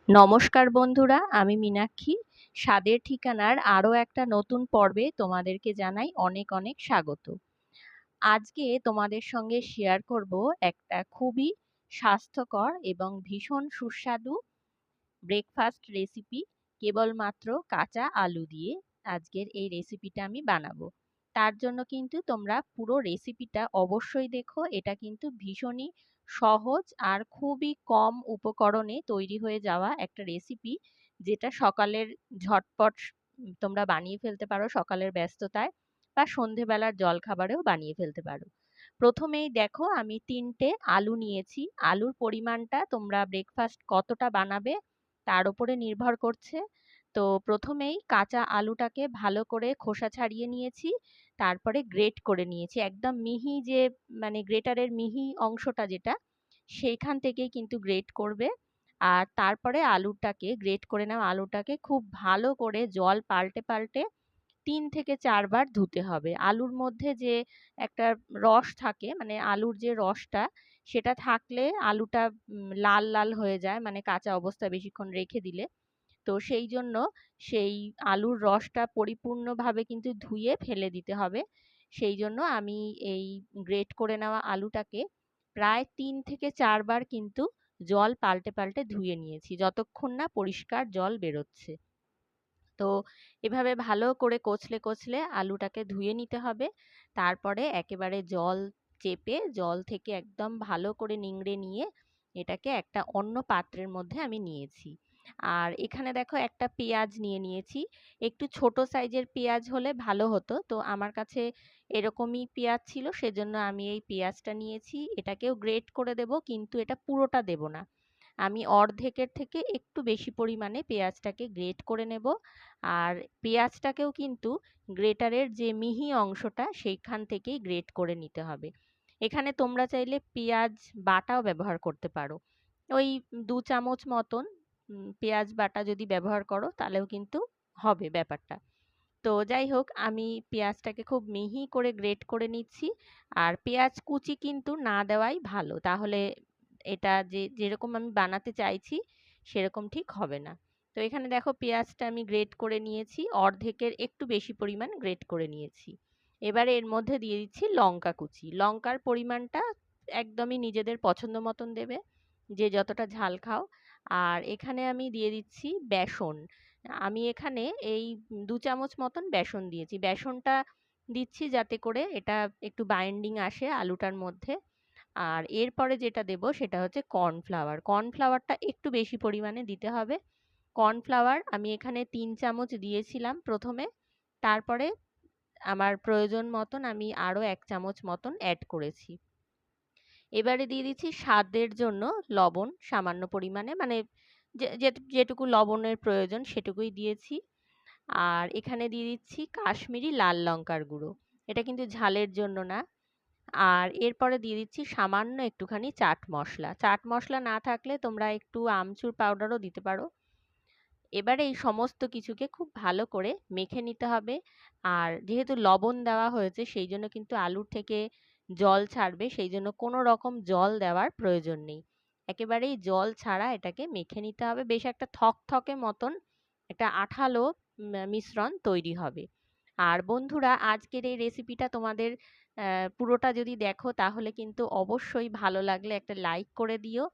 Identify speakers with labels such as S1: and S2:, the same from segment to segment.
S1: নমস্কার বন্ধুরা, আমি মীনাক্ষী। স্বাদের ঠিকানার আরো একটা নতুন পর্বে তোমাদেরকে জানাই অনেক অনেক স্বাগত। আজকে তোমাদের সঙ্গে শেয়ার করব একটা খুবই স্বাস্থ্যকর এবং ভীষণ সুস্বাদু ব্রেকফাস্ট রেসিপি। কেবলমাত্র কাঁচা আলু দিয়ে আজকের এই রেসিপিটা আমি বানাবো। তার জন্য কিন্তু তোমরা পুরো রেসিপিটা অবশ্যই দেখো। এটা কিন্তু ভীষণই সহজ আর খুবই কম উপকরণে তৈরি হয়ে যাওয়া একটা রেসিপি, যেটা সকালের ঝটপট তোমরা বানিয়ে ফেলতে পারো সকালের ব্যস্ততায়, বা সন্ধেবেলার জলখাবারেও বানিয়ে ফেলতে পারো। প্রথমেই দেখো, আমি 3টে আলু নিয়েছি। আলুর পরিমাণটা তোমরা ব্রেকফাস্ট কতটা বানাবে তার উপরে নির্ভর করছে। তো প্রথমেই কাঁচা আলুটাকে ভালো করে খোসা ছাড়িয়ে নিয়েছি, তারপরে গ্রেট করে নিয়েছি একদম মিহি, যে মানে গ্রেটারের মিহি অংশটা যেটা, সেইখান থেকেই কিন্তু গ্রেট করবে। আর তারপরে আলুটাকে, গ্রেট করে নেওয়া আলুটাকে খুব ভালো করে জল পাল্টে পাল্টে 3 থেকে 4 বার ধুতে হবে। আলুর মধ্যে যে একটা রস থাকে, মানে আলুর যে রসটা, সেটা থাকলে আলুটা লাল লাল হয়ে যায়, মানে কাঁচা অবস্থায় বেশিক্ষণ রেখে দিলে। তো সেই জন্য সেই আলুর রসটা পরিপূর্ণভাবে কিন্তু ধুয়ে ফেলে দিতে হবে। সেই জন্য আমি এই গ্রেট করে নেওয়া আলুটাকে প্রায় 3 থেকে 4 বার কিন্তু জল পাল্টে পাল্টে ধুয়ে নিয়েছি, যতক্ষণ না পরিষ্কার জল বেরোচ্ছে। তো এভাবে ভালো করে কচলে কচলে আলুটাকে ধুয়ে নিতে হবে। তারপরে একেবারে জল চেপে, জল থেকে একদম ভালো করে নিংড়ে নিয়ে এটাকে একটা অন্য পাত্রের মধ্যে আমি নিয়েছি। আর এখানে দেখো, একটা পেঁয়াজ নিয়ে নিয়েছি। একটু ছোট সাইজের পেঁয়াজ হলে ভালো হতো, তো আমার কাছে এরকমই পেঁয়াজ ছিল, সেজন্য আমি এই পেঁয়াজটা নিয়েছি। এটাকেও গ্রেট করে দেব, কিন্তু এটা পুরোটা দেব না। আমি অর্ধেকের থেকে একটু বেশি পরিমাণে পেঁয়াজটাকে গ্রেট করে নেব। আর পেঁয়াজটাকেও কিন্তু গ্রেটারের যে মিহি অংশটা সেইখান থেকেই গ্রেট করে নিতে হবে। এখানে তোমরা চাইলে পেঁয়াজ বাটাও ব্যবহার করতে পারো। ওই 2 চামচ মতন পেঁয়াজ বাটা যদি ব্যবহার করো তাহলেও কিন্তু হবে ব্যাপারটা। তো যাই হোক, আমি পেঁয়াজটাকে খুব মিহি করে গ্রেট করে নিচ্ছি। আর পেঁয়াজ কুচি কিন্তু না দেওয়াই ভালো, তাহলে এটা যে যেরকম আমি বানাতে চাইছি সেরকম ঠিক হবে না। তো এখানে দেখো, পেঁয়াজটা আমি গ্রেট করে নিয়েছি, অর্ধেকের একটু বেশি পরিমাণ গ্রেট করে নিয়েছি। এবারে এর মধ্যে দিয়ে দিচ্ছি লঙ্কা কুচি। লঙ্কার পরিমাণটা একদমই নিজেদের পছন্দ মতন দেবে, যে যতটা ঝাল খাও। আর এখানে আমি দিয়ে দিচ্ছি বেসন। আমি এখানে এই 2 চামচ মতন বেসন দিয়েছি। বেসনটা দিচ্ছি যাতে করে এটা একটু বাইন্ডিং আসে আলুটার মধ্যে। আর এরপরে যেটা দেব সেটা হচ্ছে কর্নফ্লাওয়ার। কর্নফ্লাওয়ারটা একটু বেশি পরিমাণে দিতে হবে। কর্নফ্লাওয়ার আমি এখানে 3 চামচ দিয়েছিলাম প্রথমে, তারপরে আমার প্রয়োজন মতন আমি আরো 1 চামচ মতন অ্যাড করেছি। এবারে দিয়ে দিচ্ছি স্বাদের জন্য লবণ, সামান্য পরিমাণে, মানে যেটুকু লবণের প্রয়োজন সেটুকুই দিয়েছি। আর এখানে দিয়ে দিচ্ছি কাশ্মীরি লাল লঙ্কার গুঁড়ো। এটা কিন্তু ঝালের জন্য না। আর এরপরে দিয়ে দিচ্ছি সামান্য একটুখানি চাট মশলা। চাট মশলা না থাকলে তোমরা একটু আমচুর পাউডারও দিতে পারো। এবারে এই সমস্ত কিছুকে খুব ভালো করে মেখে নিতে হবে। আর যেহেতু লবণ দেওয়া হয়েছে সেই জন্য কিন্তু আলুর থেকে জল ছাড়বে, সেই জন্য কোনো রকম জল দেওয়ার প্রয়োজন নেই। একেবারেই জল ছাড়া এটাকে মেখে নিতে হবে। বেশ একটা থকথকে মতন একটা আঠালো মিশ্রণ তৈরি হবে। আর বন্ধুরা, আজকের এই রেসিপিটা তোমাদের পুরোটা যদি দেখো তাহলে কিন্তু অবশ্যই ভালো লাগলে একটা লাইক করে দিও।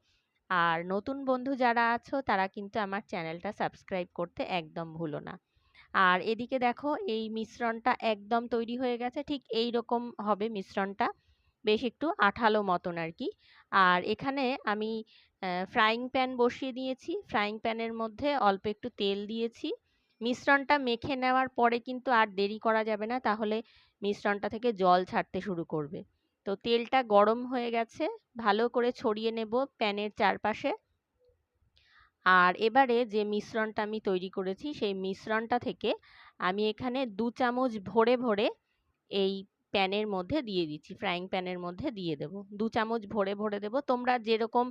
S1: আর নতুন বন্ধু যারা আছো তারা কিন্তু আমার চ্যানেলটা সাবস্ক্রাইব করতে একদম ভুলো না। আর এদিকে দেখো, এই মিশ্রণটা একদম তৈরি হয়ে গেছে, ঠিক এই রকম হবে মিশ্রণটা, বেশ একটু আঠালো মতন আর কি। আর এখানে আমি ফ্রাইং প্যান বসিয়ে দিয়েছি। ফ্রাইং প্যানের মধ্যে অল্প একটু তেল দিয়েছি। মিশ্রণটা মেখে নেওয়ার পরে কিন্তু আর দেরি করা যাবে না, তাহলে মিশ্রণটা থেকে জল ছাড়তে শুরু করবে। তো তেলটা গরম হয়ে গেছে, ভালো করে ছড়িয়ে নেব প্যানের চারপাশে। আর এবারে যে মিশ্রণটা আমি তৈরি করেছি সেই মিশ্রণটা থেকে আমি এখানে 2 চামচ ভরে ভরে এই প্যানের মধ্যে দিয়ে দিচ্ছি, ফ্রাইং প্যানের মধ্যে দিয়ে দেবো। 2 চামচ ভরে ভরে দেবো। তোমরা যেরকম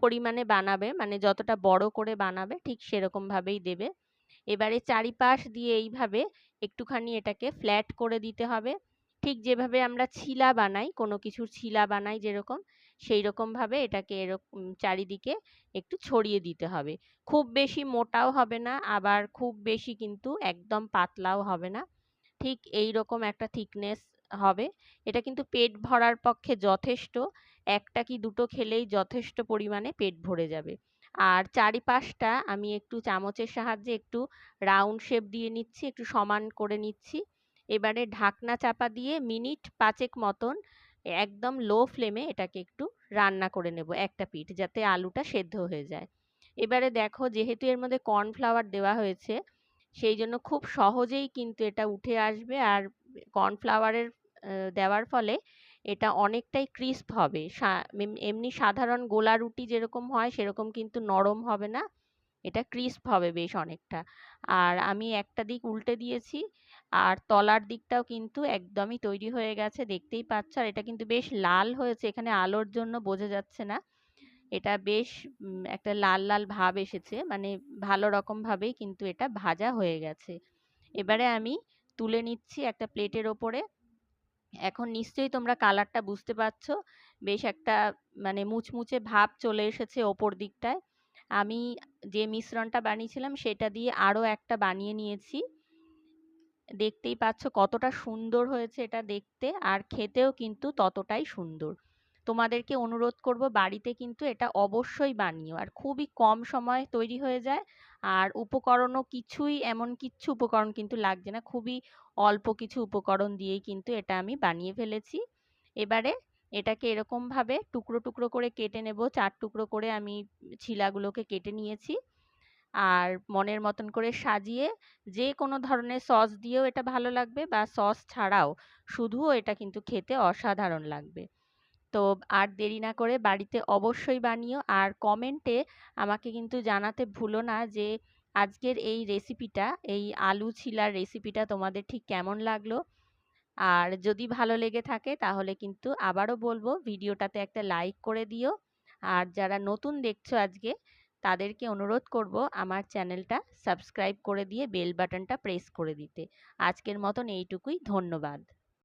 S1: পরিমাণে বানাবে, মানে যতটা বড় করে বানাবে ঠিক সেরকম ভাবেই দেবে। এবারে চারিপাশ দিয়ে এইভাবে একটুখানি এটাকে ফ্ল্যাট করে দিতে হবে, ঠিক যেভাবে আমরা ছিলা বানাই, কোনো কিছুর ছিলা বানাই যেরকম, সেই রকমভাবে এটাকে এরকম চারিদিকে একটু ছড়িয়ে দিতে হবে। খুব বেশি মোটাও হবে না, আবার খুব বেশি কিন্তু একদম পাতলাও হবে না, ঠিক এই রকম একটা থিকনেস হবে। এটা কিন্তু পেট ভরার পক্ষে যথেষ্ট, একটা কি দুটো খেলেই যথেষ্ট পরিমাণে পেট ভরে যাবে। আর চারিপাশটা আমি একটু চামচের সাহায্যে একটু রাউন্ড শেপ দিয়ে নিচ্ছি, একটু সমান করে নিচ্ছি। এবারে ঢাকনা চাপা দিয়ে মিনিট 5 মতন একদম লো ফ্লেমে এটাকে একটু রান্না করে নেব, একটা পিঠ যাতে আলুটা সেদ্ধ হয়ে যায়। এবারে দেখো, যেহেতু এর মধ্যে কর্নফ্লাওয়ার দেওয়া হয়েছে, সেই জন্য খুব সহজেই কিন্তু এটা উঠে আসবে। আর কর্নফ্লাওয়ারের দেওয়ার ফলে এটা অনেকটাই ক্রিস্প হবে। এমনি সাধারণ গোলা রুটি যেরকম হয় সেরকম কিন্তু নরম হবে না, এটা ক্রিস্প হবে বেশ অনেকটা। আর আমি একটা দিক উল্টে দিয়েছি, আর তলার দিকটাও কিন্তু একদমই তৈরি হয়ে গেছে, দেখতেই পাচ্ছ। আর এটা কিন্তু বেশ লাল হয়েছে, এখানে আলোর জন্য বোঝা যাচ্ছে না। এটা বেশ একটা লাল লাল ভাব এসেছে, মানে ভালো রকম ভাবেই কিন্তু এটা ভাজা হয়ে গেছে। এবারে আমি তুলে নিচ্ছি একটা প্লেটের ওপরে। এখন নিশ্চয়ই তোমরা কালারটা বুঝতে পারছো, বেশ একটা মানে মুচমুচে ভাব চলে এসেছে ওপর দিকটায়। আমি যে মিশ্রণটা বানিয়েছিলাম সেটা দিয়ে আরো একটা বানিয়ে নিয়েছি। দেখতেই পাচ্ছ কতটা সুন্দর হয়েছে এটা দেখতে, আর খেতেও কিন্তু ততটাই সুন্দর। তোমাদেরকে অনুরোধ করব বাড়িতে কিন্তু এটা অবশ্যই বানিও, আর খুবই কম সময়ে তৈরি হয়ে যায়। আর উপকরণও কিছুই, এমন কিচ্ছু উপকরণ কিন্তু লাগছে না, খুবই অল্প কিছু উপকরণ দিয়েই কিন্তু এটা আমি বানিয়ে ফেলেছি। এবারে এটাকে এরকম ভাবে টুকরো টুকরো করে কেটে নেব, 4 টুকরো করে আমি ছিলাগুলোকে কেটে নিয়েছি। আর মনের মতন করে সাজিয়ে যে কোনো ধরনের সস দিয়েও এটা ভালো লাগবে, বা সস ছাড়াও শুধুও এটা কিন্তু খেতে অসাধারণ লাগবে। তো আর দেরি না করে বাড়িতে অবশ্যই বানিও, আর কমেন্টে আমাকে কিন্তু জানাতে ভুলো না যে আজকের এই রেসিপিটা, এই আলু ছিলার রেসিপিটা তোমাদের ঠিক কেমন লাগলো। আর যদি ভালো লেগে থাকে তাহলে কিন্তু আবারও বলবো, ভিডিওটাতে একটা লাইক করে দিও। আর যারা নতুন দেখছো আজকে, তাদেরকে অনুরোধ করব আমার চ্যানেলটা সাবস্ক্রাইব করে দিয়ে বেল বাটনটা প্রেস করে দিতে। আজকের মতন এইটুকুই, ধন্যবাদ।